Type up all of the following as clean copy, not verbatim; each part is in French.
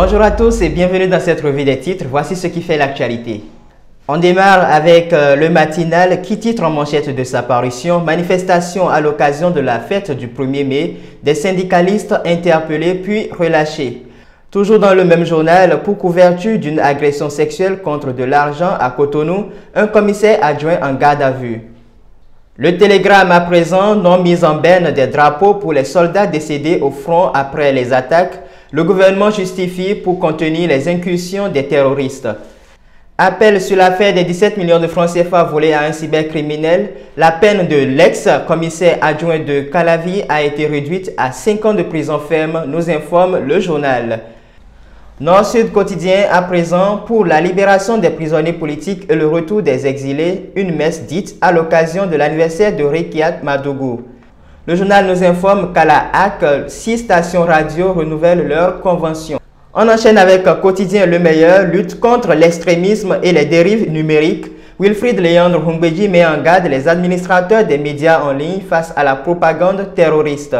Bonjour à tous et bienvenue dans cette revue des titres. Voici ce qui fait l'actualité. On démarre avec le matinal qui titre en manchette de sa parution « Manifestation à l'occasion de la fête du 1er mai, des syndicalistes interpellés puis relâchés ». Toujours dans le même journal, pour couverture d'une agression sexuelle contre de l'argent à Cotonou, un commissaire adjoint en garde à vue. Le télégramme à présent, non mise en berne des drapeaux pour les soldats décédés au front après les attaques. Le gouvernement justifie pour contenir les incursions des terroristes. Appel sur l'affaire des 17 millions de francs CFA volés à un cybercriminel. La peine de l'ex-commissaire adjoint de Calavi a été réduite à 5 ans de prison ferme, nous informe le journal. Nord-Sud quotidien à présent, pour la libération des prisonniers politiques et le retour des exilés, une messe dite à l'occasion de l'anniversaire de Rekiat Madougou. Le journal nous informe qu'à la HAC, 6 stations radio renouvellent leur convention. On enchaîne avec Quotidien Le Meilleur, lutte contre l'extrémisme et les dérives numériques. Wilfried Léandre Humbedji met en garde les administrateurs des médias en ligne face à la propagande terroriste.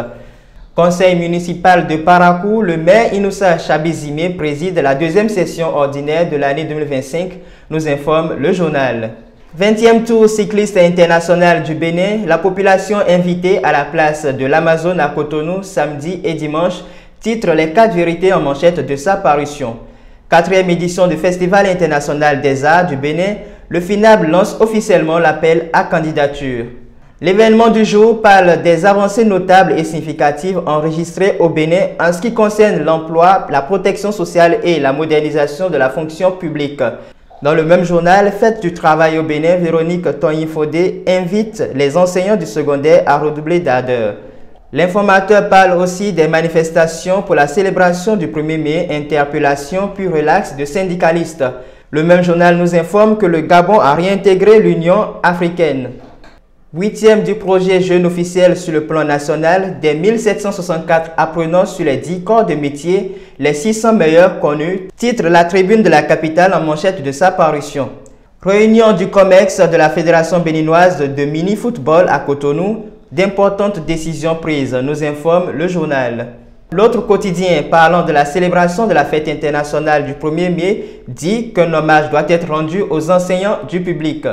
Conseil municipal de Parakou, le maire Inoussa Chabizime préside la deuxième session ordinaire de l'année 2025, nous informe le journal. 20e tour cycliste international du Bénin, la population invitée à la place de l'Amazone à Cotonou samedi et dimanche, titre les 4 vérités en manchette de sa parution. 4e édition du Festival international des arts du Bénin, le FINAB lance officiellement l'appel à candidature. L'événement du jour parle des avancées notables et significatives enregistrées au Bénin en ce qui concerne l'emploi, la protection sociale et la modernisation de la fonction publique. Dans le même journal, Fête du travail au Bénin, Véronique Tonyi-Fodé invite les enseignants du secondaire à redoubler d'ardeur. L'informateur parle aussi des manifestations pour la célébration du 1er mai, interpellation puis relax de syndicalistes. Le même journal nous informe que le Gabon a réintégré l'Union africaine. 8e du projet Jeune officiel sur le plan national, des 1764 apprenants sur les 10 corps de métier, les 600 meilleurs connus, titre la tribune de la capitale en manchette de sa parution. Réunion du COMEX de la Fédération béninoise de mini-football à Cotonou, d'importantes décisions prises, nous informe le journal. L'autre quotidien parlant de la célébration de la fête internationale du 1er mai dit qu'un hommage doit être rendu aux enseignants du public.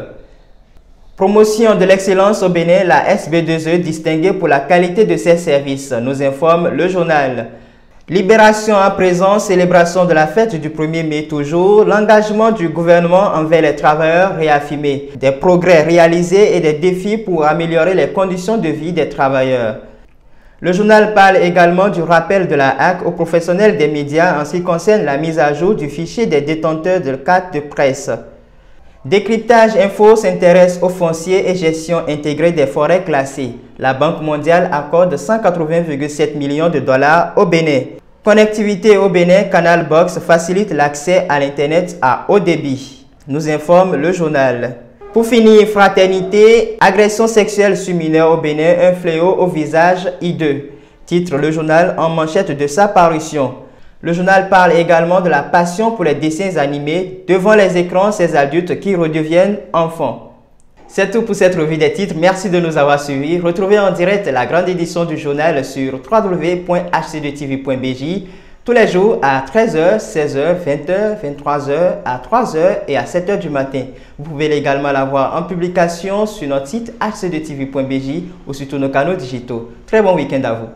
Promotion de l'excellence au Bénin, la SB2E distinguée pour la qualité de ses services, nous informe le journal. Libération à présent, célébration de la fête du 1er mai toujours, l'engagement du gouvernement envers les travailleurs réaffirmé, des progrès réalisés et des défis pour améliorer les conditions de vie des travailleurs. Le journal parle également du rappel de la HAC aux professionnels des médias en ce qui concerne la mise à jour du fichier des détenteurs de cartes de presse. Décryptage Info s'intéresse au foncier et gestion intégrée des forêts classées. La Banque mondiale accorde 180,7 millions de dollars au Bénin. Connectivité au Bénin, Canal Box facilite l'accès à l'Internet à haut débit, nous informe le journal. Pour finir, fraternité, agression sexuelle sur mineur au Bénin, un fléau au visage hideux, titre le journal en manchette de sa parution. Le journal parle également de la passion pour les dessins animés devant les écrans, ces adultes qui redeviennent enfants. C'est tout pour cette revue des titres. Merci de nous avoir suivis. Retrouvez en direct la grande édition du journal sur www.hc2tv.bj tous les jours à 13h, 16h, 20h, 23h, à 3h et à 7h du matin. Vous pouvez également la voir en publication sur notre site hc2tv.bj ou sur tous nos canaux digitaux. Très bon week-end à vous.